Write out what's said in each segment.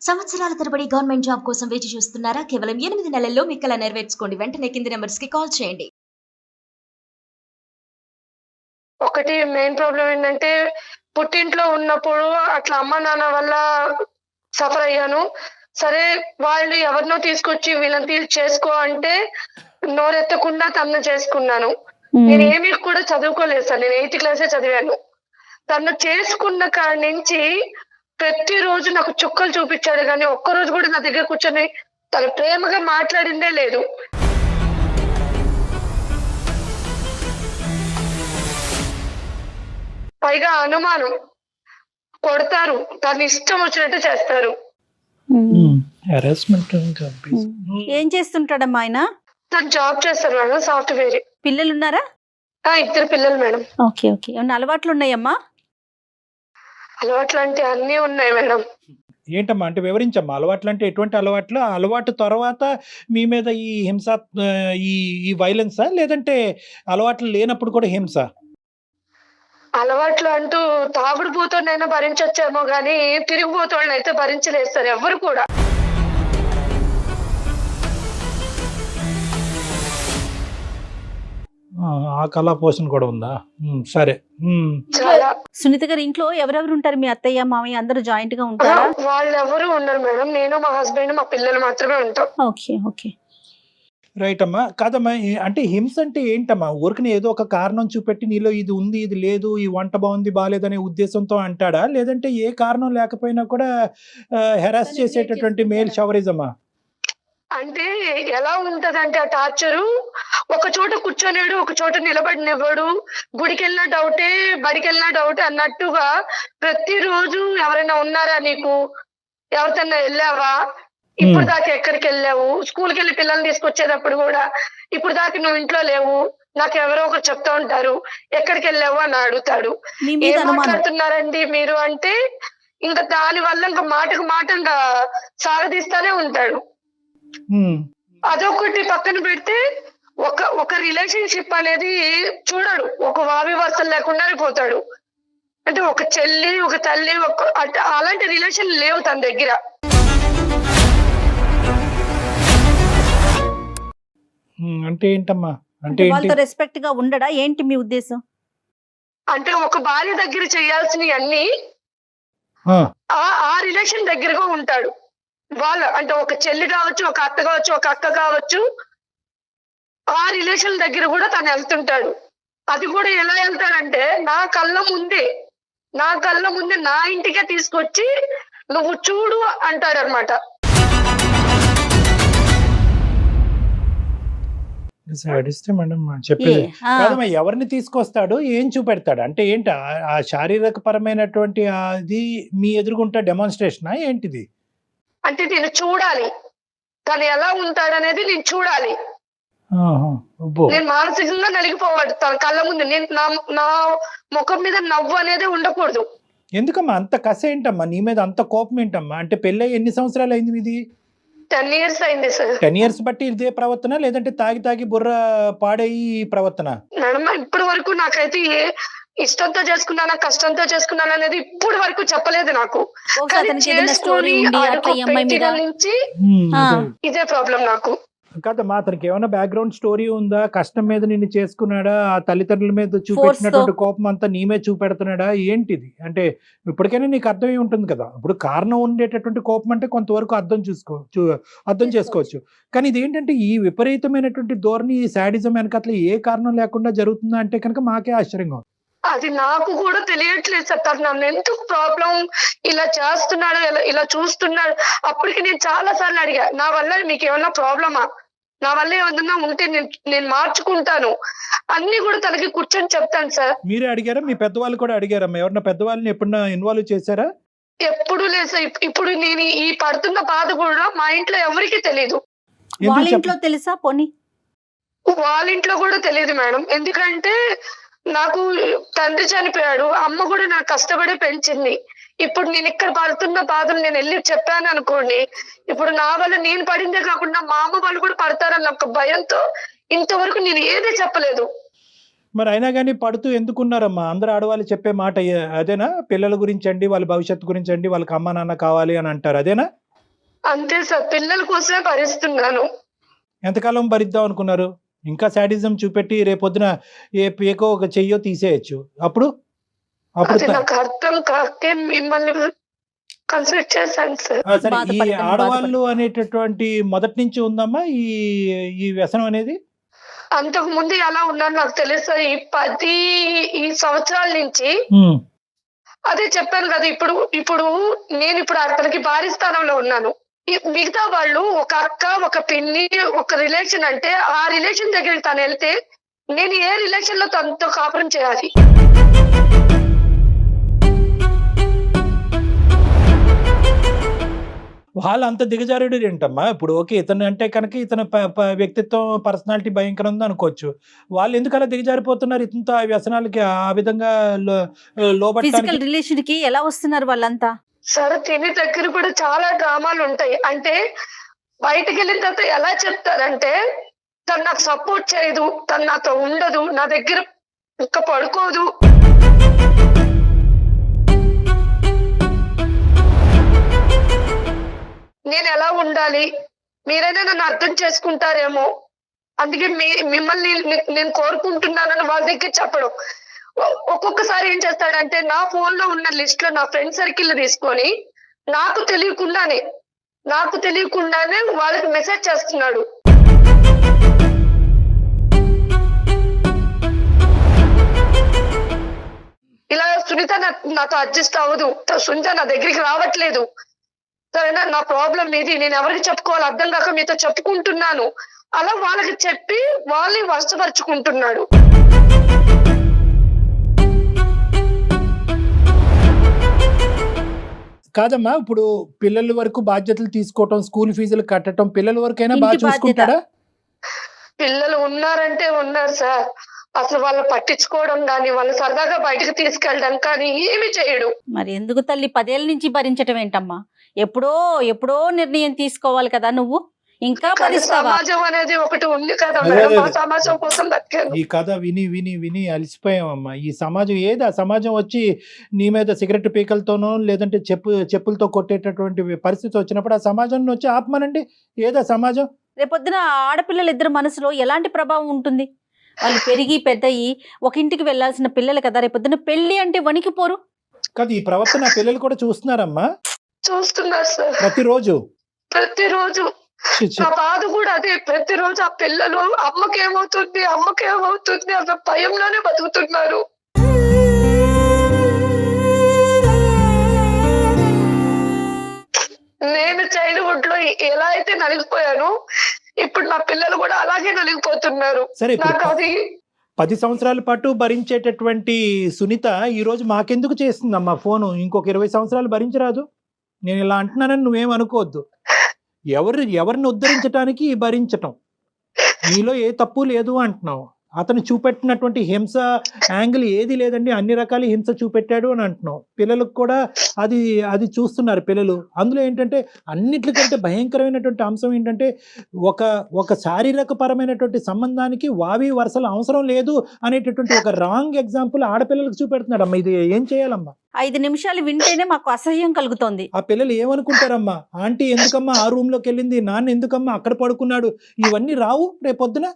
సంవత్సరాల తరబడి government job కోసం వేచి చూస్తున్నారా? కేవలం 8 నెలల్లో మీ కల నెరవేర్చుకోండి. వెంటనే కింది నంబర్స్‌కి కాల్ చేయండి. ఒకటి మెయిన్ ప్రాబ్లమ్ ఏంటంటే, పుట్టింట్లో ఉన్నప్పుడు అట్లా అమ్మ, నాన్న వల్ల సఫర్ అయ్యాను. సరే వాళ్ళు ఎవరినో తీసుకొచ్చి వీళ్ళని చేసుకో అంటే నోరెత్తకుండా తనని చేసుకున్నాను. నేనేమి కూడా చదువుకోలేదు సార్. నేను 8th క్లాసే చదివాను. తను చేసుకున్న కాడి నుంచి ప్రతిరోజు నాకు చుక్కలు చూపించాడు గానీ, ఒక్కరోజు కూడా నా దగ్గర కూర్చొని తను ప్రేమగా మాట్లాడిందే లేదు. పైగా అనుమానం. కొడతారు. తన ఇష్టం వచ్చినట్టు చేస్తారు. ఏం చేస్తుంటాడమ్మా ఆయన? తను జాబ్ చేస్తారు మేడం, సాఫ్ట్వేర్. పిల్లలు ఉన్నారా? 2 పిల్లలు మేడం. Okay okay. ఏమన్నా అలవాట్లు ఉన్నాయమ్మా? అలవాట్లు అంటే అన్నీ ఉన్నాయి మేడం. ఏంటమ్మా అంటే వివరించమ్మా. అలవాట్లు అంటే ఎటువంటి అలవాట్లు? ఆ అలవాటు తర్వాత మీ మీద ఈ హింస, ఈ వైలెన్సా, లేదంటే అలవాట్లు లేనప్పుడు కూడా హింస? అలవాట్లు అంటూ తాగుడుపోతోనైనా భరించొచ్చేమో గానీ తిరిగిపోతోళ్ళని అయితే భరించలేదు సార్ ఎవరు కూడా. ఆ కళా పోషణ కూడా ఉందా? సరే. చాలా. సునీత గారి ఇంట్లో ఎవరెవరు ఉంటారు? మీ అత్తయ్య మామయ్య అందరూ జాయింట్ గా ఉంటారా? వాళ్ళు ఎవరు ఉండరు మేడం. నేను, మా హస్బెండ్, మా పిల్లలు మాత్రమే ఉంటాం. Okay okay. రైట్ అమ్మా. కాదమ్మా, అంటే హింస అంటే ఏంటమ్మా? ఊరికనే ఏదో ఒక కారణం చూపెట్టి నీలో ఇది ఉంది, ఇది లేదు, ఈ వంట బాగుంది బాగాలేదనే ఉద్దేశంతో అంటాడా, లేదంటే ఏ కారణం లేకపోయినా కూడా హెరాస్ చేసేటటువంటి మేల్ షవరిజమా? అంటే ఎలా ఉంటదంటే ఆ టార్చరు, ఒక చోట కూర్చోలేడు, ఒక చోట నిలబడినివ్వడు. గుడికెళ్ళినా డౌటే, బడికెళ్ళినా డౌటే అన్నట్టుగా ప్రతిరోజు ఎవరైనా ఉన్నారా నీకు, ఎవరితోన్నా వెళ్ళావా, ఇప్పుడు దాకా ఎక్కడికి వెళ్ళావు, స్కూల్కి వెళ్ళి పిల్లల్ని తీసుకొచ్చేటప్పుడు కూడా ఇప్పుడు దాకా నువ్వు ఇంట్లో లేవు, నాకు ఎవరో ఒకరు చెప్తా ఉంటారు ఎక్కడికి వెళ్ళావు అని అడుగుతాడు. ఏం మాట్లాడుతున్నారండి మీరు అంటే ఇంకా దాని వల్ల ఇంకా మాటకు మాట ఇంకా సాగదీస్తానే ఉంటాడు. అదొకటి పక్కన పెడితే ఒక రిలేషన్షిప్ అనేది చూడడు. ఒక వావి వరుసలు లేకుండానే పోతాడు. అంటే ఒక చెల్లి, ఒక తల్లి, అలాంటి రిలేషన్ లేవు తన దగ్గర. అంటే ఏంటమ్మా? అంటే వాళ్ళతో రెస్పెక్ట్ గా ఉండడా ఏంటి మీ ఉద్దేశం? అంటే ఒక భార్య దగ్గర చేయాల్సినవి అన్ని ఆ రిలేషన్ దగ్గరగా ఉంటాడు. వాళ్ళు అంటే ఒక చెల్లి కావచ్చు, ఒక అత్త కావచ్చు, ఒక అక్క కావచ్చు, ఆ రిలేషన్ దగ్గర కూడా తను వెళ్తుంటాడు. అది కూడా ఎలా వెళ్తాడంటే నా కళ్ళ ముందే నా ఇంటికే తీసుకొచ్చి నువ్వు చూడు అంటాడు అనమాట. చెప్పేది కాదమ్మా. ఎవరిని తీసుకొస్తాడు, ఏం చూపెడతాడు అంటే ఏంటి? ఆ శారీరక పరమైనటువంటి అది మీ ఎదురుగుంటా డెమాన్స్ట్రేషనా ఏంటిది? అంటే నేను చూడాలి, తను ఎలా ఉంటాడనేది నేను చూడాలి. నేను మానసికంగా నలిగిపోవాలి తన కళ్ళ ముందు. నేను నా ముఖం మీద నవ్వు అనేది ఉండకూడదు. ఎందుకమ్మా అంత కసి ఏంటమ్మా నీ మీద, అంత కోపం ఏంటమ్మా? అంటే పెళ్ళై ఎన్ని సంవత్సరాలు అయింది మీది? 10 years అయింది సార్. 10 years బట్టి ఇదే ప్రవర్తన, లేదంటే తాగి బుర్ర పాడయి ప్రవర్తన? మేడం ఇప్పటి వరకు నాకైతే ఇష్టంతో చేసుకున్నానా కష్టంతో చేసుకున్నానా అనేది ఇప్పటి వరకు చెప్పలేదు నాకు. నుంచి ఇదే ప్రాబ్లం నాకు. కాదమ్మా, అతనికి ఏమైనా బ్యాక్గ్రౌండ్ స్టోరీ ఉందా? కష్టం మీద నిన్ను చేసుకున్నాడా? ఆ తల్లిదండ్రుల మీద చూపెట్టినటువంటి కోపం అంతా నీ మీద చూపెడుతున్నాడా? ఏంటిది అంటే ఇప్పటికైనా నీకు అర్థమై ఉంటుంది కదా. ఇప్పుడు కారణం ఉండేటటువంటి కోపం అంటే కొంతవరకు అర్థం చేసుకోవచ్చు. కానీ ఇది ఏంటంటే ఈ విపరీతమైనటువంటి ధోరణి, ఈ శాడిజం వెనకట్ల ఏ కారణం లేకుండా జరుగుతుందా అంటే కనుక మాకే ఆశ్చర్యంగా ఉంది. అది నాకు కూడా తెలియట్లేదు సార్. తను నన్ను ఎందుకు ప్రాబ్లం ఇలా చేస్తున్నాడు, ఇలా చూస్తున్నాడు. అప్పటికి నేను చాలా సార్లు అడిగా, నా వల్ల మీకు ఏమన్నా ప్రాబ్లమా, నా వల్ల ఏమన్నా ఉంటే నేను మార్చుకుంటాను అన్ని కూడా తనకి కూర్చొని చెప్తాను సార్. మీరే అడిగారా? మీ పెద్దవాళ్ళు కూడా అడిగారా? ఎవరన్నా పెద్దవాళ్ళని ఎప్పుడన్నా ఇన్వాల్వ్ చేశారా? ఎప్పుడు లేదు సార్. ఇప్పుడు నేను ఈ పడుతున్న బాధ కూడా మా ఇంట్లో ఎవరికి తెలియదు. వాళ్ళ ఇంట్లో తెలుసా? పోనీ వాళ్ళ ఇంట్లో కూడా తెలియదు మేడం. ఎందుకంటే నాకు తండ్రి చనిపోయాడు, అమ్మ కూడా నాకు కష్టపడి పెంచింది. ఇప్పుడు నేను ఇక్కడ పడుతున్న బాధలు నేను వెళ్ళి చెప్పాను అనుకోండి, ఇప్పుడు నా వల్ల నేను పడిందే కాకుండా మా అమ్మ వాళ్ళు కూడా పడతారన్న ఒక భయంతో ఇంతవరకు నేను ఏదే చెప్పలేదు. మరి అయినా కానీ పడుతూ ఎందుకున్నారమ్మా? అందరు ఆడవాళ్ళు చెప్పే మాట అదేనా? పిల్లల గురించి అండి, వాళ్ళ భవిష్యత్తు గురించి అండి, వాళ్ళకి అమ్మ నాన్న కావాలి అని అంటారు, అదేనా? అంతే సార్, పిల్లల కోసమే భరిస్తున్నాను. ఎంతకాలం భరిద్దాం అనుకున్నారు? ఇంకా శాడిజం చూపెట్టి రేపొద్దున ఏ పేకో ఒక చెయ్యో తీసేయచ్చు. అప్పుడు అప్పుడు అది నాకు అర్థం కాకే మిమ్మల్ని కన్సల్ట్ చేశాను సార్. సరే, ఈ బాధపడకండి, ఆడవాళ్ళు అనేటటువంటి మొదటి నుంచి ఉందమ్మా ఈ ఈ వ్యసనం అనేది? అంతకు ముందు ఎలా ఉన్నాను నాకు తెలుసు సార్. ఈ సంవత్సరాల నుంచి అదే చెప్పాను కదా. ఇప్పుడు నేను అతనికి భారీ స్థానంలో ఉన్నాను. మిగతా వాళ్ళు ఒక అక్క, ఒక పిన్ని, ఒక రిలేషన్ అంటే ఆ రిలేషన్ దగ్గరికి తను వెళ్తే నేను ఏ రిలేషన్ లో తనతో కాపురం చేయాలి? వాళ్ళు అంత దిగజారుడు ఏంటమ్మా? ఇప్పుడు ఓకే, ఇతను అంటే కనుక ఇతను వ్యక్తిత్వం, పర్సనాలిటీ భయంకరం ఉంది అనుకోవచ్చు. వాళ్ళు ఎందుకు అలా దిగజారిపోతున్నారు ఇతనితో ఆ వ్యసనాలకి ఆ విధంగా లోబట్టడానికి? ఫిజికల్ రిలేషన్ కి ఎలా వస్తున్నారు వాళ్ళంతా? సరే, తిని దగ్గర కూడా చాలా డ్రామాలు ఉంటాయి. అంటే బయటకు వెళ్ళిన తర్వాత ఎలా చెప్తారంటే తను నాకు సపోర్ట్ చేయదు, తను నాతో ఉండదు, నా దగ్గర ఇంకా పడుకోదు. నేను ఎలా ఉండాలి, మీరైనా నన్ను అర్థం చేసుకుంటారేమో, అందుకే మిమ్మల్ని నేను కోరుకుంటున్నానని వాళ్ళ దగ్గర చెప్పడం. ఒక్కొక్కసారి ఏం చేస్తాడంటే నా ఫోన్ లో ఉన్న లిస్ట్ లో నా ఫ్రెండ్ సర్కిల్ తీసుకొని నాకు తెలియకుండానే వాళ్ళకి మెసేజ్ చేస్తున్నాడు. ఇలా సునీత నాతో అడ్జస్ట్ అవ్వదు, సునీత నా దగ్గరికి రావట్లేదు, సరేనా, నా ప్రాబ్లం ఇది, నేను ఎవరికి చెప్పుకోవాలి అర్థం కాక మీతో చెప్పుకుంటున్నాను, అలా వాళ్ళకి చెప్పి వాళ్ళని వశపరుచుకుంటున్నాడు. కాదమ్మా, ఇప్పుడు పిల్లల వరకు బాధ్యతలు తీసుకోవటం, స్కూల్ ఫీజులు కట్టడం, పిల్లల వరకైనా బాగా ఇంటి బాధ్యత. చూసుకుంటాడా? పిల్లలు ఉన్నారంటే ఉన్నారు సార్, అసలు వాళ్ళు పట్టించుకోవడం కానీ వాళ్ళు సరదాగా బయటకు తీసుకెళ్ళడం కానీ ఏమి చేయడు. మరి ఎందుకు తల్లి 10 ఏళ్ళ నుంచి భరించటం ఏంటమ్మా? ఎప్పుడో నిర్ణయం తీసుకోవాలి కదా నువ్వు, ఇంకా కానీ భరిస్తావా? సమాజం అనేది ఒకటి ఉంది కదా అదే, మేడం, అదే. ఆ సమాజం కోసం బతికాను. ఈ కథ విని విని విని అలసిపోయామమ్మా. ఈ సమాజం ఏది? ఆ సమాజం వచ్చి నీ మీద సిగరెట్ పీకలతోనో లేదంటే చెప్పులతో కొట్టేటటువంటి పరిస్థితి వచ్చినప్పుడు ఆ సమాజం వచ్చి ఆపమనండి. ఏదా సమాజం? రేపొద్దున ఆడపిల్లలు ఇద్దరు మనసులో ఎలాంటి ప్రభావం ఉంటుంది? వాళ్ళు పెరిగి పెద్దయి ఒక ఇంటికి వెళ్లాల్సిన పిల్లలు కదా, రేపొద్దున పెళ్లి అంటే వణికిపోరు? కాదు, ఈ ప్రవర్తన పిల్లలు కూడా చూస్తున్నారమ్మా చూస్తున్నారు సార్ ప్రతిరోజు. ప్రతిరోజు. ఛీ, ఛీ. నా బాధ కూడా అదే, ప్రతిరోజు ఆ పిల్లలు అమ్మకేమవుతుంది అన్న భయంలోనే బతుకుతున్నారు. నేను చైల్డ్హుడ్ లో ఎలా అయితే నలిగిపోయాను, ఇప్పుడు నా పిల్లలు కూడా అలాగే నలిగిపోతున్నారు. సరే, ఇప్పుడు నాకు అది 10 సంవత్సరాల పాటు భరించేటటువంటి సునీత ఈ రోజు మాకెందుకు చేస్తుందమ్మా ఫోను? ఇంకొక 20 సంవత్సరాలు భరించరాదు? నేను ఇలా అంటున్నానని నువ్వేం అనుకోవద్దు. ఎవరిని ఉద్ధరించడానికి భరించటం, నీలో ఏ తప్పు లేదు అంటున్నావు. అతను చూపెట్టినటువంటి హింస యాంగిల్ ఏది లేదండి, అన్ని రకాల హింస చూపెట్టాడు అని అంటున్నావు. పిల్లలకు కూడా అది చూస్తున్నారు పిల్లలు. అందులో ఏంటంటే అన్నిటికంటే భయంకరమైనటువంటి అంశం ఏంటంటే ఒక శారీరక పరమైనటువంటి సంబంధానికి వావి వరుసలు అవసరం లేదు అనేటటువంటి ఒక రాంగ్ ఎగ్జాంపుల్ ఆడపిల్లలకు చూపెడుతున్నాడు. అమ్మ, ఇది ఏం చేయాలమ్మా? 5 నిమిషాలు వింటేనే మాకు అసహ్యం కలుగుతోంది. ఆ పిల్లలు ఏమనుకుంటారమ్మా? ఆంటీ ఎందుకమ్మా ఆ రూమ్ లోకి వెళ్ళింది, నాన్న ఎందుకమ్మా అక్కడ పడుకున్నాడు, ఇవన్నీ రావు రేపొద్దున.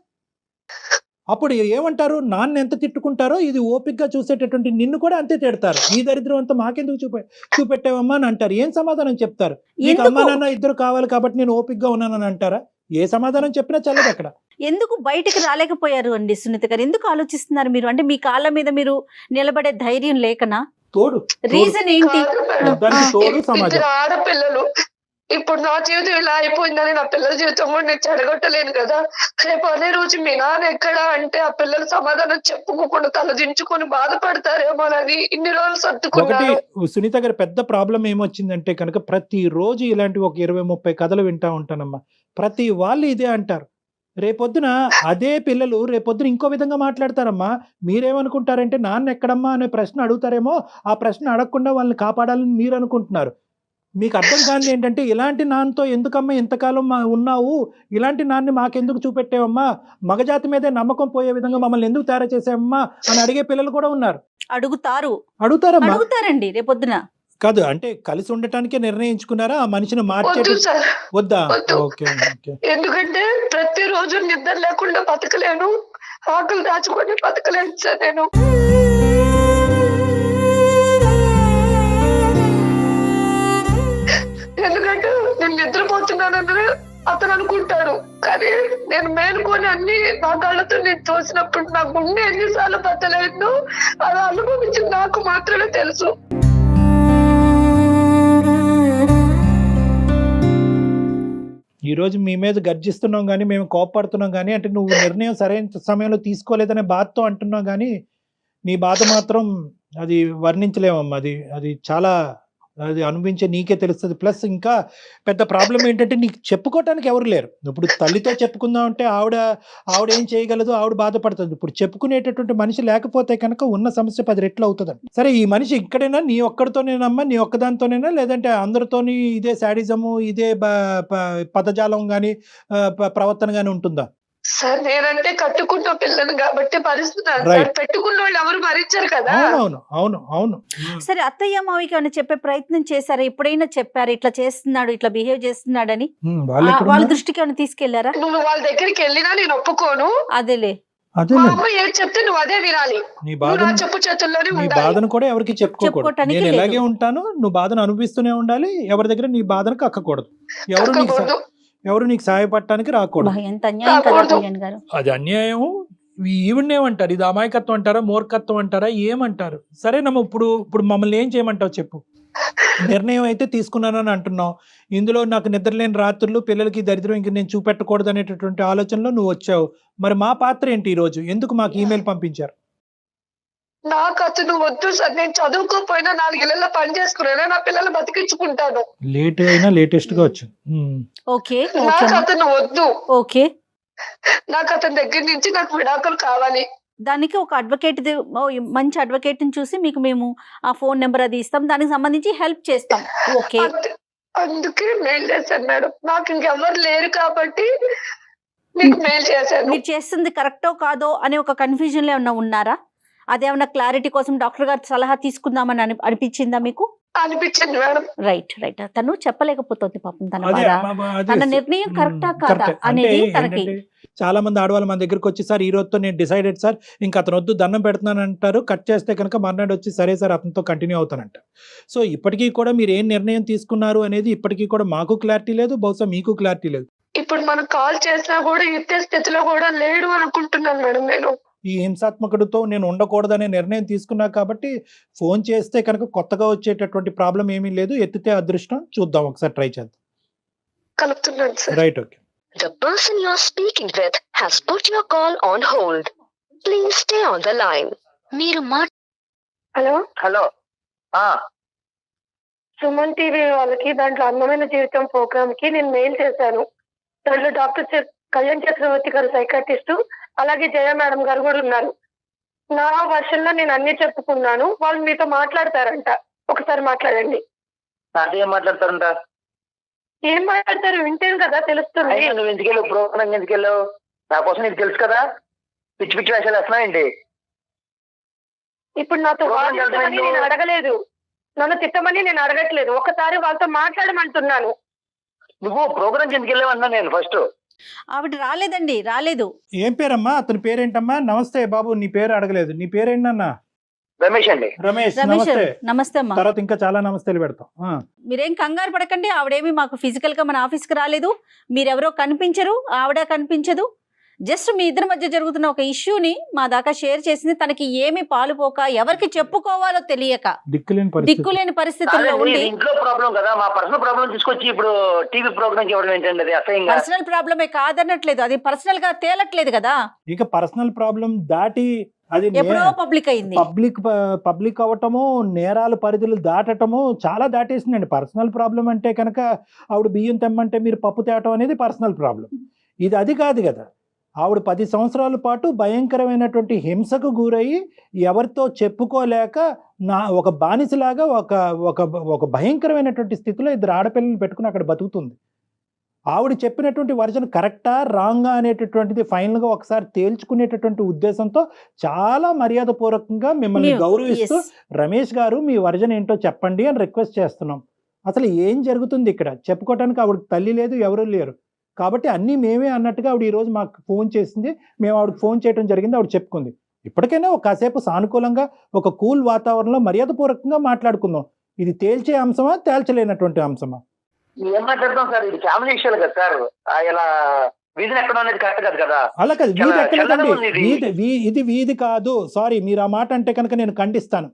అప్పుడు ఏమంటారు? నాన్న ఎంత తిట్టుకుంటారో ఇది ఓపికగా చూసేటటువంటి నిన్ను కూడా అంతే తిడతారు. ఈ దరిద్రం అంతా మాకెందుకు చూపెట్టావమ్మా అని అంటారు. ఏం సమాధానం చెప్తారు? నీకు అమ్మా నాన్న ఇద్దరు కావాలి కాబట్టి నేను ఓపికగా ఉన్నానని అంటారా? ఏ సమాధానం చెప్పినా చల్లదు అక్కడ. ఎందుకు బయటికి రాలేకపోయారు అండి సునీత గారు? ఎందుకు ఆలోచిస్తున్నారు మీరు? అంటే మీ కాళ్ళ మీద మీరు నిలబడే ధైర్యం లేకనా? తోడు రీజన్ ఏంటి? కాదు మేడం. దానికి తోడు సమాజం. ఇద్దరు ఆడపిల్లలు. ఇప్పుడు నా జీవితం ఇలా అయిపోయిందని నా పిల్లల జీవితం కూడా నేను చెడగొట్టలేను కదా. రేపు అనే రోజు మీ నాన్న ఎక్కడ అంటే ఆ పిల్లలు సమాధానం చెప్పుకోకుండా తలదించుకొని బాధపడతారేమోనని ఇన్ని రోజులు ఒకటి సర్దుకున్నాను. సునీత గారి పెద్ద ప్రాబ్లం ఏమొచ్చిందంటే కనుక ప్రతి రోజు ఇలాంటి ఒక 20-30 కథలు వింటా ఉంటానమ్మా. ప్రతి వాళ్ళు ఇదే అంటారు. రేపొద్దున అదే పిల్లలు రేపొద్దున ఇంకో విధంగా మాట్లాడతారమ్మా. మీరేమనుకుంటారంటే నాన్న ఎక్కడమ్మా అనే ప్రశ్న అడుగుతారేమో, ఆ ప్రశ్న అడగకుండా వాళ్ళని కాపాడాలని మీరు అనుకుంటున్నారు. మీకు అర్థం కానిది ఏంటంటే ఇలాంటి నాన్నతో ఎందుకమ్మా ఇంతకాలం ఉన్నావు, ఇలాంటి నాన్ని మాకెందుకు చూపెట్టావమ్మా, మగజాతి మీదే నమ్మకం పోయే విధంగా మమ్మల్ని ఎందుకు తయారు చేసావమ్మా అని అడిగే పిల్లలు కూడా ఉన్నారు. అడుగుతారండి రేపొద్దున. కాదు అంటే కలిసి ఉండటానికే నిర్ణయించుకున్నారా ఆ మనిషిని మార్చేట వద్దు సార్, వద్దా? వద్దు. ఓకే ఓకే ఎందుకంటే ప్రతిరోజు నిద్ర లేకుండా బతకలేను, ఆకలి దాచుకొని బతకలేను సార్ నేను. ఎందుకంటే నేను నిద్రపోతున్నానని అతను అనుకుంటాడు, కానీ నేను మేలుకొని అన్ని నా కళ్ళతో నేను చూసినప్పుడు నా గుండె ఎన్నిసార్లు బతలేదు అది అనుభవించి నాకు మాత్రమే తెలుసు. ఈ రోజు మీ మీద గర్జిస్తున్నాం కానీ మేము కోపపడుతున్నాం కానీ అంటే నువ్వు నిర్ణయం సరైన సమయంలో తీసుకోలేదనే బాధతో అంటున్నావు కానీ నీ బాధ మాత్రం అది వర్ణించలేమమ్మా. అది అది చాలా అది అనుభవించే నీకే తెలుస్తుంది. ప్లస్ ఇంకా పెద్ద ప్రాబ్లం ఏంటంటే నీకు చెప్పుకోవటానికి ఎవరు లేరు. ఇప్పుడు తల్లితో చెప్పుకుందాం అంటే ఆవిడ ఏం చేయగలదు, ఆవిడ బాధపడుతుంది. ఇప్పుడు చెప్పుకునేటటువంటి మనిషి లేకపోతే కనుక ఉన్న సమస్య 10 రెట్లు అవుతుందండి. సరే ఈ మనిషి ఇక్కడైనా నీ ఒక్కడితోనేనమ్మా, నీ ఒక్కదానితోనేనా లేదంటే అందరితోని ఇదే శాడిజము ఇదే పదజాలం కానీ ప్రవర్తన కానీ ఉంటుందా? సార్ నేనంటే కట్టుకున్న పిల్లను కాబట్టి భరిస్తున్నాను సార్, Right. పెట్టుకున్న వాళ్ళు ఎవరు భరించరు కదా. అవునవును అవును అవును సరే అత్తయ్య మావికి ఏమైనా చెప్పే ప్రయత్నం చేశారా? ఎప్పుడైనా చెప్పారు ఇట్లా చేస్తున్నాడు, ఇట్లా బిహేవ్ చేస్తున్నాడని? వాళ్ళు ఎక్కడ వాళ్ళ ఉన్నారు? దృష్టికి ఏమైనా తీసుకెళ్లారా? నువ్వు వాళ్ళ దగ్గరికి వెళ్ళినా నేను ఒప్పుకోను. అదేలే. మా అదేనండి అమ్మ ఏం చెప్తే నువ్వు అదే వినాలి. నీ నువ్వు బాధ నా చెప్పు చేతుల్లోనే నీ ఉండాలి. బాధను కూడా ఎవరికి చెప్పుకోకూడదు. చెప్పుకోవటానికి నేను లేదు. ఎలాగే ఉంటాను, నువ్వు బాధను అనుభవిస్తూనే ఉండాలి. ఎవరి దగ్గర నీ బాధను కక్కకూడదు. ఎవరు నీకు సహాయపడటానికి రాకూడదు. బా, ఎంత అన్యాయం కదా కళ్యాణ్ గారు. అది అన్యాయం. ఈవిడేమంటారు? ఇది అమాయకత్వం అంటారా, మూర్ఖత్వం అంటారా, ఏమంటారు? సరేనమ్మా, ఇప్పుడు మమ్మల్ని ఏం చేయమంటావు చెప్పు. నిర్ణయం అయితే తీసుకున్నానని అంటున్నావు. ఇందులో నాకు నిద్రలేని రాత్రులు, పిల్లలకి దరిద్రం ఇంక నేను చూపెట్టకూడదు అనేటటువంటి ఆలోచనలో నువ్వు వచ్చావు. మరి మా పాత్ర ఏంటి ఈ రోజు? ఎందుకు మాకు ఈమెయిల్ పంపించారు? నాకు అతను వద్దు సార్, నేను చదువుకోపోయినా 4 ఏళ్ళలో పని చేసుకున్నా నా పిల్లలు బతికించుకుంటాను. లేట్ అయినా లేటెస్ట్ గా వచ్చింది. ఓకే నాకు అతను వద్దు. ఓకే. నాకు అతని దగ్గర నుంచి నాకు విడాకులు కావాలి. దానికి ఒక అడ్వకేట్, మంచి అడ్వకేట్ ని చూసి మీకు మేము ఆ ఫోన్ నెంబర్ అది ఇస్తాం, దానికి సంబంధించి హెల్ప్ చేస్తాం. ఓకే. అందుకే మెయిల్ చేశాను మేడం, నాకు ఇంకెవరు లేరు కాబట్టి మీకు మెయిల్ చేశాను. మీరు చేస్తుంది కరెక్టో కాదో అనే ఒక కన్ఫ్యూజన్ లో ఏమన్నా ఉన్నారా? అదేమన్నా క్లారిటీ కోసం డాక్టర్ గారి సలహా తీసుకుందామని అనిపించిందా మీకు? అనిపించింది మేడం. Right right. తను చెప్పలేకపోతుంది పాపం తన అదే, బాధ. తన నిర్ణయం కరెక్టా కాదా కరెక్టే. అనేది అంటే తనకి. ఏంటంటే చాలా మంది ఆడవాళ్ళు మన దగ్గరికి వచ్చి సార్ ఈ రోజుతో నేను డిసైడెడ్ సార్, ఇంకా అతను వద్దు దండం పెడుతున్నాను అంటారు. కట్ చేస్తే కనుక మర్నాడు వచ్చి సరే సార్ అతనితో కంటిన్యూ అవుతానంట. సో ఇప్పటికీ కూడా మీరు ఏం నిర్ణయం తీసుకున్నారు అనేది ఇప్పటికీ కూడా మాకు క్లారిటీ లేదు, బహుశా మీకు క్లారిటీ లేదు. ఇప్పుడు మనం కాల్ చేసినా కూడా ఎత్తే స్థితిలో కూడా లేడు అనుకుంటున్నాను మేడం నేను. ఈ హింసాత్మకుడితో నేను ఉండకూడదనే నిర్ణయం తీసుకున్నా కాబట్టి ఫోన్ చేస్తే కనుక కొత్తగా వచ్చేటటువంటి ప్రాబ్లం ఏమీ లేదు. ఎత్తితే అదృష్టం. చూద్దాం, ఒకసారి ట్రై చేద్దాం. కలుపుతున్నాను sir. Right, okay. The person you're speaking with has put your call on hold. Please stay on the line. మీరు హలో హలో. సుమన్ టీవీ వాళ్ళకి దాంట్లో అందమైన జీవితం ప్రోగ్రామ్ కి నేను మెయిల్ చేశాను. దాంట్లో డాక్టర్ కళ్యాణ్ చక్రవర్తి గారు సైకాట్రిస్ట్, అలాగే జయ మేడం గారు కూడా ఉన్నారు. నా వర్షన్ లో నేను అన్ని చెప్పుకున్నాను. వాళ్ళు మీతో మాట్లాడతారంట, ఒకసారి మాట్లాడండి. నాతో ఏం మాట్లాడతారంట? ఏం మాట్లాడతారు వింటేను కదా తెలుస్తుంది. అయినా నువ్వు ఎందుకు వెళ్ళావు? ప్రోగ్రామ్ ఎందుకు వెళ్ళావు? నా కోసం నీకు తెలుసు కదా. పిచ్చి పిచ్చి వేషాలు వేస్తున్నావు ఏంటి? ఇప్పుడు నాతో వాదించమని నేను అడగలేదు, నన్ను తిట్టమని నేను అడగట్లేదు. ఒకసారి వాళ్ళతో మాట్లాడమంటున్నాను. నువ్వు ప్రోగ్రామ్ ఎందుకు వెళ్ళావు అన్నా నేను ఫస్ట్. ఆవిడ రాలేదండి, రాలేదు. ఏం పేరమ్మా? అతని పేరేంటమ్మా? నమస్తే బాబు, నీ పేరు అడగలేదు. నీ పేరేంటన్నా? రమేష్ అండి. రమేష్. రమేష్ నమస్తే. నమస్తే అమ్మా. తర్వాత ఇంకా చాలా నమస్తేలు పెడతాం. మీరేం కంగారు పడకండి. ఆవిడేమి మాకు ఫిజికల్ గా మన ఆఫీస్ కి రాలేదు. మీరెవరో కనిపించరు, ఆవిడ కనిపించదు. జస్ట్ మీ ఇద్దరి మధ్య జరుగుతున్న ఒక ఇష్యూని మా దాకా షేర్ చేసింది. తనకి ఏమి పాలుపోక, ఎవరికి చెప్పుకోవాలో తెలియక, దిక్కులేని పరిస్థితుల్లో ఉండి. ఇంట్లో ప్రాబ్లం కదా, మా పర్సనల్ ప్రాబ్లం తీసుకొచ్చి ఇప్పుడు టీవీ ప్రోగ్రామ్ ఇవ్వడం ఏంటండి? అది అసహ్యంగా. పర్సనల్ ప్రాబ్లమే కాదనట్లేదు, అది పర్సనల్ గా తేలట్లేదు కదా. ఇక పర్సనల్ ప్రాబ్లం దాటి అది ఎప్పుడో పబ్లిక్ అయింది. పబ్లిక్ అవటము, నేరాల పరిధులు దాటటము చాలా దాటేసిందండి. పర్సనల్ ప్రాబ్లం అంటే కనుక ఆవిడ బియ్యం తెమ్మంటే మీరు పప్పు తేవటం అనేది పర్సనల్ ప్రాబ్లం. ఇది అది కాదు కదా. ఆవిడ 10 సంవత్సరాల పాటు భయంకరమైనటువంటి హింసకు గురయ్యి ఎవరితో చెప్పుకోలేక ఒక బానిసలాగా ఒక భయంకరమైనటువంటి స్థితిలో 2 ఆడపిల్లలు పెట్టుకుని అక్కడ బతుకుతుంది. ఆవిడ చెప్పినటువంటి వర్జన్ కరెక్టా రాంగా అనేటటువంటిది ఫైనల్గా ఒకసారి తేల్చుకునేటటువంటి ఉద్దేశంతో చాలా మర్యాదపూర్వకంగా మిమ్మల్ని గౌరవిస్తూ రమేష్ గారు మీ వర్జన్ ఏంటో చెప్పండి అని రిక్వెస్ట్ చేస్తున్నాం. అసలు ఏం జరుగుతుంది ఇక్కడ చెప్పుకోవడానికి ఆవిడ తల్లి లేదు, ఎవరూ లేరు. కాబట్టి అన్నీ మేమే అన్నట్టుగా ఆవిడ ఈరోజు మాకు ఫోన్ చేసింది, మేము ఆవిడకి ఫోన్ చేయడం జరిగింది, ఆవిడ చెప్పుకుంది. ఇప్పటికైనా ఒక కాసేపు సానుకూలంగా ఒక కూల్ వాతావరణంలో మర్యాదపూర్వకంగా మాట్లాడుకుందాం. ఇది తేల్చే అంశమా తేల్చలేనటువంటి అంశమా? ఏం మాట్లాడతాం సార్, ఇది ఫ్యామిలీ విషయాలు కదా సార్. ఇలా వీధిని ఎక్కడ అనేది కరెక్ట్ కాదు కదా. అలా కాదు, వీధి ఎక్కలేదండి, ఇది. ఇది వీధి కాదు. సారీ, మీరు ఆ మాట అంటే కనుక నేను ఖండిస్తాను.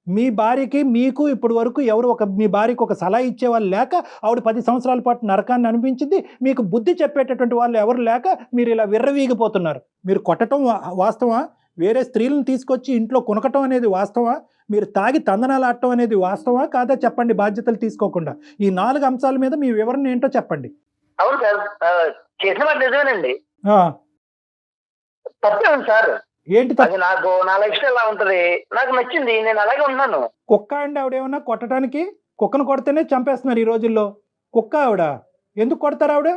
మీ భార్యకి మీకు ఇప్పటి వరకు ఎవరు మీ భార్యకి ఒక సలహా ఇచ్చేవాళ్ళు లేక ఆవిడ 10 సంవత్సరాల పాటు నరకాన్ని అనిపించింది. మీకు బుద్ధి చెప్పేటటువంటి వాళ్ళు ఎవరు లేక మీరు ఇలా విర్రవీగిపోతున్నారు. మీరు కొట్టడం వాస్తవా? వేరే స్త్రీలను తీసుకొచ్చి ఇంట్లో కొనకటం అనేది వాస్తవా? మీరు తాగి తందనాలు ఆడటం అనేది వాస్తవా కాదా చెప్పండి, బాధ్యతలు తీసుకోకుండా. ఈ 4 అంశాల మీద మీ వివరణ ఏంటో చెప్పండి. అవును సార్, చేసిన మాట నిజమేనండి. తప్పే ఉంది సార్. ఏంటి అది నాకు నా లైఫ్ స్టైల్ ఎలా ఉంటది, నాకు నచ్చింది, నేను అలాగే ఉన్నాను. కుక్క అండి ఆవిడేమన్నా కొట్టడానికి? కుక్కను కొడితేనే చంపేస్తున్నారు ఈ రోజుల్లో. కుక్క ఆవిడ, ఎందుకు కొడతారు ఆవిడ?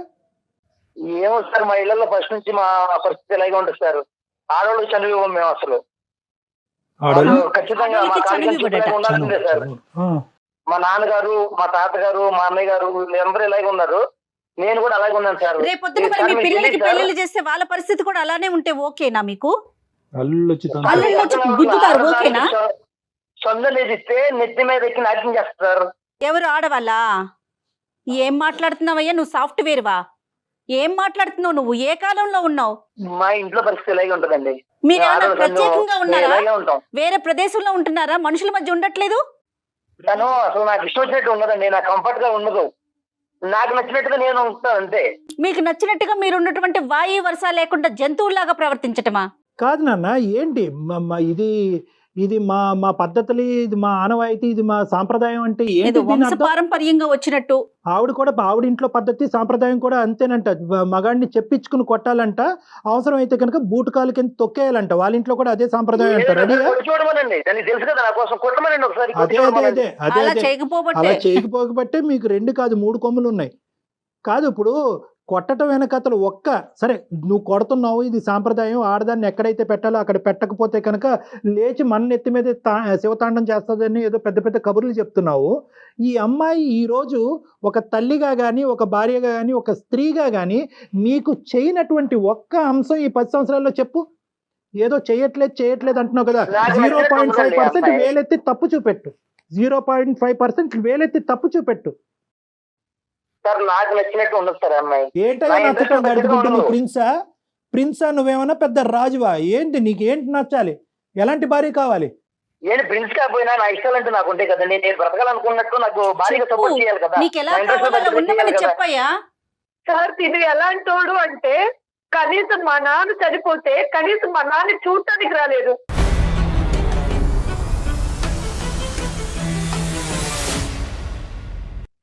ఏమో సార్, మా ఇళ్లలో ఫస్ట్ నుంచి మా పరిస్థితి ఇలాగే ఉంటుంది సార్. ఆడవాళ్ళు చనిపోయాం మేము అసలు. ఖచ్చితంగా మా కాలేజీ ఉండాల్సిందే సార్. మా నాన్నగారు, మా తాతగారు, మా అన్నయ్య గారు వీళ్ళందరూ ఇలాగే ఉన్నారు. నేను కూడా అలాగే ఉన్నాను సార్. రేపొద్దున మరి మీ పిల్లలకి పెళ్లిళ్ళు చేస్తే వాళ్ళ పరిస్థితి కూడా అలానే ఉంటే ఓకేనా మీకు? సొంతం ఇస్తే నెత్తి మీద ఎక్కి నాట్యం చేస్తారు. ఎవరు ఆడవాళ్ళా? ఏం మాట్లాడుతున్నావయ్యా నువ్వు? సాఫ్ట్వేర్ వా? ఏం మాట్లాడుతున్నావు నువ్వు? ఏ కాలంలో ఉన్నావు? మా ఇంట్లో పరిస్థితి ఇలాగే ఉంటదండి. మీరు ప్రత్యేకంగా ఉన్నారా? వేరే ప్రదేశంలో ఉంటున్నారా? మనుషుల మధ్య ఉండట్లేదు? తను అసలు నాకు ఇష్టం వచ్చినట్టు ఉండదండి, నాకు కంఫర్ట్ గా ఉండదు. నాకు నచ్చినట్టుగా నేను ఉంటాను అంతే. మీకు నచ్చినట్టుగా మీరు ఉన్నటువంటి వాయు వర్ష లేకుండా జంతువులాగా ప్రవర్తించటమా? కాదు నాన్న, ఏంటి ఇది మా పద్ధతులు, ఇది మా ఆనవాయితీ, ఇది మా సాంప్రదాయం అంటే ఏంటి? పారంపర్యంగా వచ్చినట్టు ఆవిడ ఇంట్లో పద్ధతి సాంప్రదాయం కూడా అంతేనంట. మగాడిని చెప్పించుకుని కొట్టాలంట, అవసరం అయితే కనుక బూటకాలు కింద తొక్కేయాలంట. వాళ్ళ ఇంట్లో కూడా అదే సాంప్రదాయం అంటారు. అదే అలా చేయకపోబట్టే మీకు 2 కాదు 3 కొమ్ములు ఉన్నాయి. కాదు, ఇప్పుడు కొట్టడం వెనకతలు సరే నువ్వు కొడుతున్నావు, ఇది సాంప్రదాయం, ఆడదాన్ని ఎక్కడైతే పెట్టాలో అక్కడ పెట్టకపోతే కనుక లేచి మన ఎత్తి మీద శివతాండం చేస్తుందని ఏదో పెద్ద పెద్ద కబుర్లు చెప్తున్నావు. ఈ అమ్మాయి ఈరోజు ఒక తల్లిగా కానీ, ఒక భార్యగా కానీ, ఒక స్త్రీగా కానీ మీకు చేయనటువంటి ఒక్క అంశం ఈ 10 సంవత్సరాల్లో చెప్పు. ఏదో చేయట్లేదు అంటున్నావు కదా. 0.5% వేలెత్తి తప్పు చూపెట్టు. 0.5% వేలెత్తి తప్పు చూపెట్టు. సార్ నాకు నచ్చినట్టు ఉండదు సార్ అమ్మాయి. ఏంటో నచ్చటం గడుపుకుంటుంది. ప్రిన్సా నువ్వేమన్నా పెద్ద రాజువా ఏంటి? నీకేంటి నచ్చాలి? ఎలాంటి భార్య కావాలి? నేను ప్రిన్స్ కాకపోయినా నా ఇష్టాలు అంటే నాకు ఉంటాయి కదండి. నేను బ్రతకాలనుకున్నట్టు నాకు భార్యగా సపోర్ట్ చేయాలి కదా. చెప్పయ్యా సార్, ఇది ఎలాంటోడు అంటే కనీసం మా నాన్న చనిపోతే కనీసం మా నాన్న చూడటానికి రాలేదు.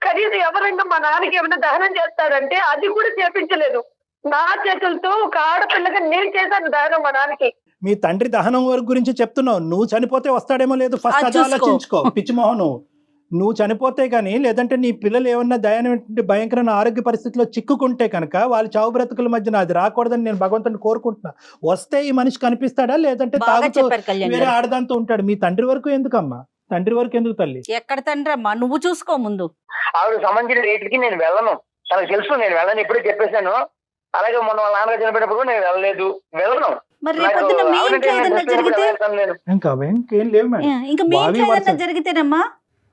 కనీసం ఎవరైనా మా నాన్నకి ఏమైనా దహనం చేస్తాడంటే అది కూడా చేపించలేదు. నా చేతులతో ఒక ఆడపిల్లగా నేను చేశాను దహనం మా నాన్నకి. మీ తండ్రి దహనం వరకు గురించి చెప్తున్నావు. నువ్వు చనిపోతే వస్తాడేమో లేదు, ఫస్ట్ అది ఆలోచించుకో పిచ్చిమోహన్. నువ్వు చనిపోతే కానీ, లేదంటే నీ పిల్లలు ఏమన్నా భయంకరమైన ఆరోగ్య పరిస్థితిలో చిక్కుకుంటే కనుక వాళ్ళ చావు బ్రతుకుల మధ్యన అది రాకూడదని నేను భగవంతుని కోరుకుంటున్నా. వస్తే ఈ మనిషి కనిపిస్తాడా, లేదంటే తాగుతూ వేరే ఆడదాంతో ఉంటాడు. మీ తండ్రి వరకు ఎందుకమ్మా? తండ్రి వరకు ఎందుకు తల్లి? ఎక్కడ తండ్రి అమ్మా, నువ్వు చూసుకో ముందు. ఆవిడ సంబంధించిన రేట్లకి నేను వెళ్ళను, తనకు తెలుసు నేను వెళ్ళను, ఇప్పుడే చెప్పేశాను. అలాగే మొన్న వాళ్ళ నాన్నగారు చనిపోయినప్పుడు నేను వెళ్ళను. మరి రేపొద్దున మీ ఇంట్లో ఏదన్నా జరిగితే జరిగితేనమ్మా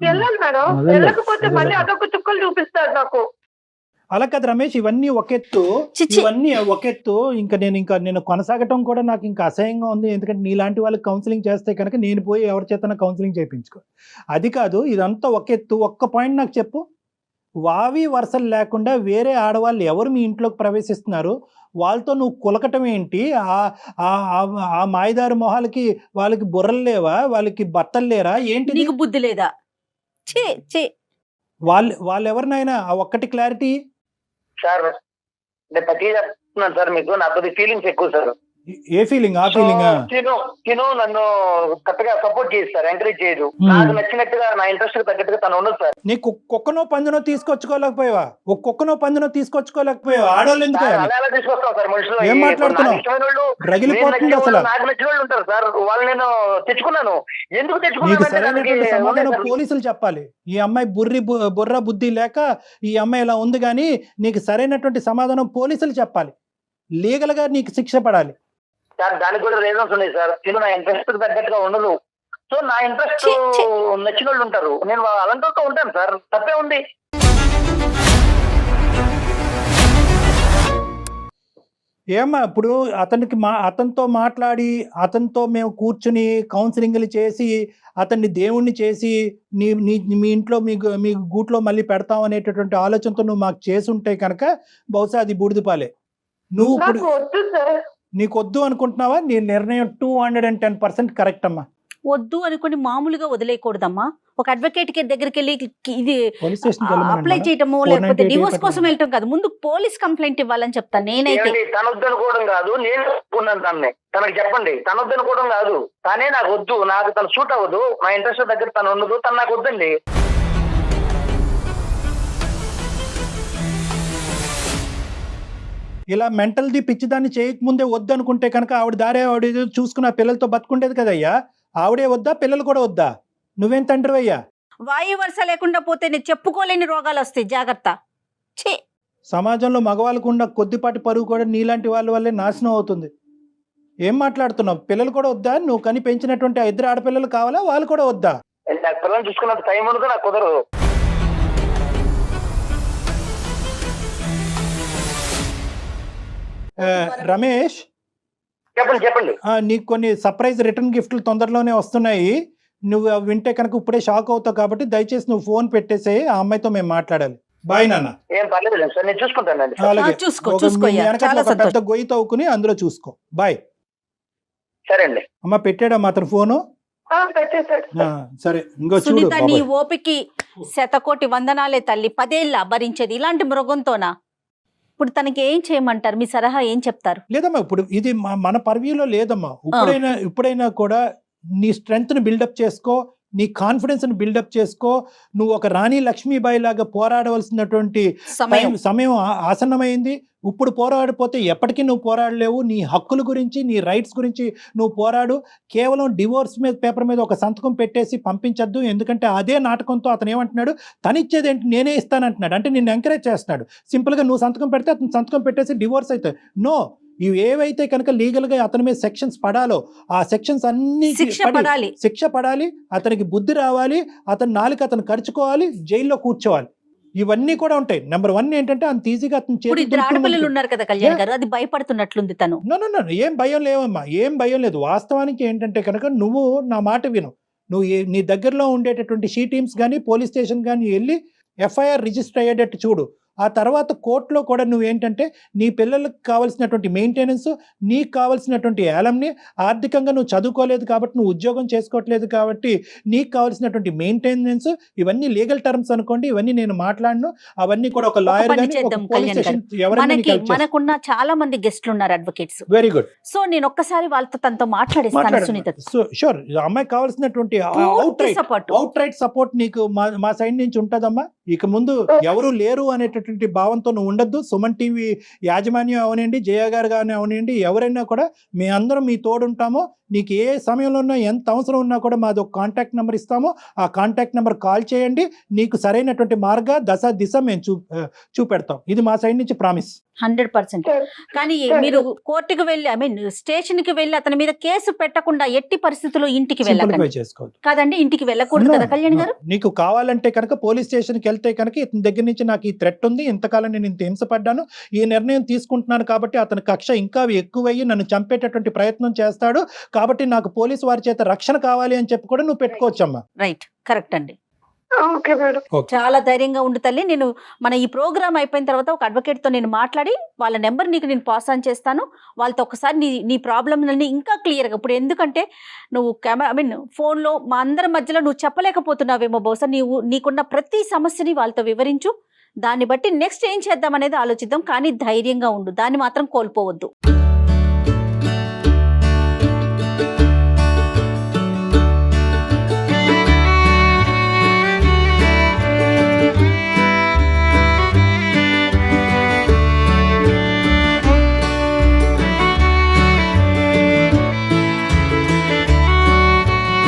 వెళ్ళాలి మేడం. వెళ్ళకపోతే మళ్ళీ అదొక చుక్కలు చూపిస్తారు నాకు. అలా కదా రమేష్, ఇవన్నీ ఒకెత్తు. నేను కొనసాగటం కూడా నాకు ఇంకా అసహ్యంగా ఉంది. ఎందుకంటే నీలాంటి వాళ్ళకి కౌన్సిలింగ్ చేస్తే కనుక నేను పోయి ఎవరి చేతన కౌన్సిలింగ్ చేయించుకో. అది కాదు, ఇదంతా ఒకెత్తు. ఒక్క పాయింట్ నాకు చెప్పు. వావి వరుసలు లేకుండా వేరే ఆడవాళ్ళు ఎవరు మీ ఇంట్లోకి ప్రవేశిస్తున్నారు? వాళ్ళతో నువ్వు కులకటం ఏంటి? ఆ మాయదారు మొహాలకి వాళ్ళకి బుర్రలు లేవా? వాళ్ళకి బట్టలు లేరా ఏంటి? నీకు బుద్ధి లేదా? వాళ్ళు ఎవరినైనా ఆ ఒక్కటి క్లారిటీ. సార్ నేను ప్రతి చెప్తున్నాను సార్, మీకు నాకు ఫీలింగ్స్ ఎక్కువ సార్. ఏ ఫీలింగ్? ఆ ఫీలింగ్ తిను నన్ను కరెక్ట్గా సపోర్ట్ చేయదు సార్, ఎంకరేజ్ చేయదు. నాకు నచ్చినట్టుగా నా ఇంట్రెస్ట్ తగ్గట్టుగా తను ఉండదు సార్. నీకు కుక్కనో పందునో తీసుకొచ్చుకోలేకపోయావా? ఒక కుక్కనో పందునో తీసుకొచ్చుకోలేకపోయావా? ఆడవాళ్ళు ఎందుకు అలా తీసుకొస్తాం సార్ మనుషులు. ఏం మాట్లాడుతున్నావు? రగిలిపోతుంది అసలు. నాకు నచ్చిన వాళ్ళు ఉంటారు సార్, వాళ్ళు నేను తెచ్చుకున్నాను. ఎందుకు నీకు సరైనటువంటి సమాధానం తెచ్చుకున్నాను? పోలీసులు చెప్పాలి. ఈ అమ్మాయి బుర్ర బుద్ధి లేక ఈ అమ్మాయి ఇలా ఉంది, కానీ నీకు సరైనటువంటి సమాధానం పోలీసులు చెప్పాలి. లీగల్ గా నీకు శిక్ష పడాలి సార్. దానికి కూడా రీజన్స్ ఉన్నాయి సార్. తిను నా ఇంట్రెస్ట్ తగ్గట్టుగా ఉండదు. సో నా ఇంట్రెస్ట్ నచ్చిన వాళ్ళు ఉంటారు, నేను అలాంటి వాళ్ళతో ఉంటాను సార్. తప్పే ఉంది. ఏమ్మా ఇప్పుడు అతనితో మాట్లాడి అతనితో మేము కూర్చుని కౌన్సిలింగ్లు చేసి అతన్ని దేవుణ్ణి చేసి మీ ఇంట్లో మీ గూట్లో మళ్ళీ పెడతాం అనేటటువంటి ఆలోచనతో నువ్వు మాకు చేసి ఉంటే కనుక బహుశా అది బూడిదపాలే. నువ్వు ఇప్పుడు నీకు వద్దు అనుకుంటున్నావా? నీ నిర్ణయం 210% కరెక్ట్ అమ్మా. వద్దు అనుకుని మామూలుగా వదిలేయకూడదమ్మా. ఒక అడ్వకేట్ కి దగ్గరికి వెళ్ళి ఇది పోలీస్ స్టేషన్ అప్లై చేయటము, లేకపోతే డివోర్స్ కోసం వెళ్ళటం కాదు, ముందు పోలీస్ కంప్లైంట్ ఇవ్వాలని చెప్తాను నేనైతే. తనొద్దనుకోవడం కాదు, నేను ఒప్పుకున్నాను తనని. తనకు చెప్పండి, తనొద్దనుకోవడం కాదు, తనే నాకు వద్దు, నాకు తను సూట్ అవ్వదు, నా ఇంట్రెస్ట్ దగ్గర తను ఉండదు, తను నాకు వద్దండి. ఇలా మెంటల్ది పిచ్చిదాన్ని చేయకముందే వద్దు అనుకుంటే కనుక ఆవిడ దారే ఆవిడ చూసుకున్న పిల్లలతో బతుకుండేది కదయ్యా. ఆవిడే వద్దా, పిల్లలు కూడా వద్దా? నువ్వేం తండ్రి అయ్యా? వాయు వరుస లేకుండా పోతే నేను చెప్పుకోలేని రోగాలు వస్తాయి, జాగ్రత్త. సమాజంలో మగవాళ్ళకు ఉన్న కొద్దిపాటి పరువు కూడా నీలాంటి వాళ్ళ వల్లే నాశనం అవుతుంది. ఏం మాట్లాడుతున్నావు? పిల్లలు కూడా వద్దా? నువ్వు కని పెంచినటువంటి 2 ఆడపిల్లలు కావాలా? వాళ్ళు కూడా వద్దా? నాకు పిల్లలు చూసుకున్నంత టైం ఉండదు, నాకు కుదరదు. రమేష్, చెప్పండి. నీకు కొన్ని సర్ప్రైజ్ రిటర్న్ గిఫ్ట్లు తొందరలోనే వస్తున్నాయి. నువ్వు వింటే కనుక ఇప్పుడే షాక్ అవుతావు, కాబట్టి దయచేసి నువ్వు ఫోన్ పెట్టేసే, ఆ అమ్మాయితో మేము మాట్లాడాలి. బాయ్ నాన్న. ఏం పర్లేదు సార్, నేను చూసుకుంటానండి. పెద్ద గొయ్యి తవ్వుకుని అందులో చూసుకో. బాయ్. సరే అండి. అమ్మ పెట్టాడమ్మా అతను ఫోను. సరే, ఇంకో సునీత, నీ ఓపికి శతకోటి వందనాలే తల్లి. 10 ఏళ్ళ భరించేది ఇలాంటి మృగంతోనా? ఇప్పుడు తనకి ఏం చేయమంటారు? మీ సలహా ఏం చెప్తారు? లేదమ్మా, ఇప్పుడు ఇది మన పర్వ్యూలో లేదమ్మా. ఇప్పుడైనా కూడా నీ స్ట్రెంగ్త్ ని బిల్డప్ చేసుకో, నీ కాన్ఫిడెన్స్ ని బిల్డప్ చేసుకో. నువ్వు ఒక రాణి లక్ష్మీబాయి లాగా పోరాడవలసినటువంటి సమయం ఆసన్నమైంది. ఇప్పుడు పోరాడిపోతే ఎప్పటికీ నువ్వు పోరాడలేవు. నీ హక్కుల గురించి, నీ రైట్స్ గురించి నువ్వు పోరాడు. కేవలం డివోర్స్ పేపర్ మీద ఒక సంతకం పెట్టేసి పంపించద్దు. ఎందుకంటే అదే నాటకంతో అతను ఏమంటున్నాడు, తనిచ్చేది ఏంటి, నేనే ఇస్తానంటున్నాడు. అంటే నిన్ను ఎంకరేజ్ చేస్తున్నాడు. సింపుల్గా నువ్వు సంతకం పెడితే అతను సంతకం పెట్టేసి డివోర్స్ అవుతాయి. నో, ఇవి ఏవైతే కనుక లీగల్గా అతని మీద సెక్షన్స్ పడాలో ఆ సెక్షన్స్ అన్ని శిక్ష పడాలి. అతనికి బుద్ధి రావాలి, అతని నాలుక అతను ఖర్చుకోవాలి, జైల్లో కూర్చోవాలి. ఇవన్నీ కూడా ఉంటాయి. నెంబర్ 1 ఏంటంటే అంత ఈజీగా అతను ఆడపిల్లలు ఉన్నారు కదా కళ్యాణ్ గారు, అది భయపడుతున్నట్లుంది తను. ఏం భయం లేవమ్మా, ఏం భయం లేదు. వాస్తవానికి ఏంటంటే కనుక నువ్వు నా మాట విను. నువ్వు నీ దగ్గరలో ఉండేటటువంటి షీ టీమ్స్ కానీ పోలీస్ స్టేషన్ కానీ వెళ్ళి ఎఫ్ఐఆర్ రిజిస్టర్ అయ్యేటట్టు చూడు. ఆ తర్వాత కోర్టులో కూడా నువ్వేంటంటే నీ పిల్లలకు కావాల్సినటువంటి మెయింటెనెన్స్, నీకు కావాల్సినటువంటి ఏలంని, ఆర్థికంగా నువ్వు చదువుకోలేదు కాబట్టి, నువ్వు ఉద్యోగం చేసుకోవట్లేదు కాబట్టి నీకు కావాల్సినటువంటి మెయింటెనెన్స్, ఇవన్నీ లీగల్ టర్మ్స్ అనుకోండి. ఇవన్నీ నేను మాట్లాడను. అవన్నీ కూడా ఒక లాయర్ మనకున్న చాలా మంది గెస్ట్లు ఉన్నారు, అడ్వకేట్స్. Very good. సో నేను ఒక్కసారి వాళ్ళతో తనతో మాట్లాడిస్తాను సునీత. షూర్. అమ్మాయి కావాల్సినటువంటి అవుట్ రైట్ సపోర్ట్ నీకు మా సైడ్ నుంచి ఉంటదమ్మా. ఇక ముందు ఎవరు లేరు అనేటటువంటి భావంతో నువ్వు ఉండద్దు. సుమన్ టీవీ యాజమాన్యం అవనండి, జయ గారు కానీ అవనండి, ఎవరైనా కూడా మీ అందరం మీ తోడుంటామో. నీకు ఏ సమయంలో ఉన్నా, ఎంత అవసరం ఉన్నా కూడా మాది ఒక కాంటాక్ట్ నెంబర్ ఇస్తాము. ఆ కాంటాక్ట్ నెంబర్ కాల్ చేయండి. నీకు సరైనటువంటి దిశ మేము చూపెడతాం. ఇది మా సైడ్ నుంచి ప్రామిస్. 100%. కానీ మీరు కోర్టుకు వెళ్ళి స్టేషన్ కి వెళ్ళి అతని మీద కేసు పెట్టకుండా ఎట్టి పరిస్థితుల్లో ఇంటికి వెళ్ళకండి. కాదండి, ఇంటికి వెళ్ళకూడదు కదా కళ్యాణ్ గారు. నీకు కావాలంటే కనుక పోలీస్ స్టేషన్ కి వెళ్తే కనుక ఇతని దగ్గర నుంచి నాకు ఈ థ్రెట్ ఉంది, ఇంతకాలం నేను ఇంత హింసపడ్డాను, ఈ నిర్ణయం తీసుకుంటున్నాను కాబట్టి అతని కక్ష ఇంకా ఎక్కువయ్యి నన్ను చంపేటటువంటి ప్రయత్నం చేస్తాడు కాబట్టి నాకు పోలీసు వారి చేత రక్షణ కావాలి అని చెప్పి కూడా నువ్వు పెట్టుకోవచ్చమ్మా. రైట్, కరెక్ట్ అండి. చాలా ధైర్యంగా ఉండు తల్లి. నేను మన ఈ ప్రోగ్రామ్ అయిపోయిన తర్వాత ఒక అడ్వకేట్ తో నేను మాట్లాడి వాళ్ళ నెంబర్ నీకు నేను పాస్ ఆన్ చేస్తాను. వాళ్ళతో ఒకసారి నీ ప్రాబ్లమ్ ఇంకా క్లియర్ గా, ఇప్పుడు ఎందుకంటే నువ్వు ఫోన్ లో మా అందరి మధ్యలో నువ్వు చెప్పలేకపోతున్నావేమో, బహుశా నీకున్న ప్రతి సమస్యని వాళ్ళతో వివరించు. దాన్ని బట్టి నెక్స్ట్ ఏం చేద్దాం అనేది ఆలోచిద్దాం. కానీ ధైర్యంగా ఉండు, దాన్ని మాత్రం కోల్పోవద్దు.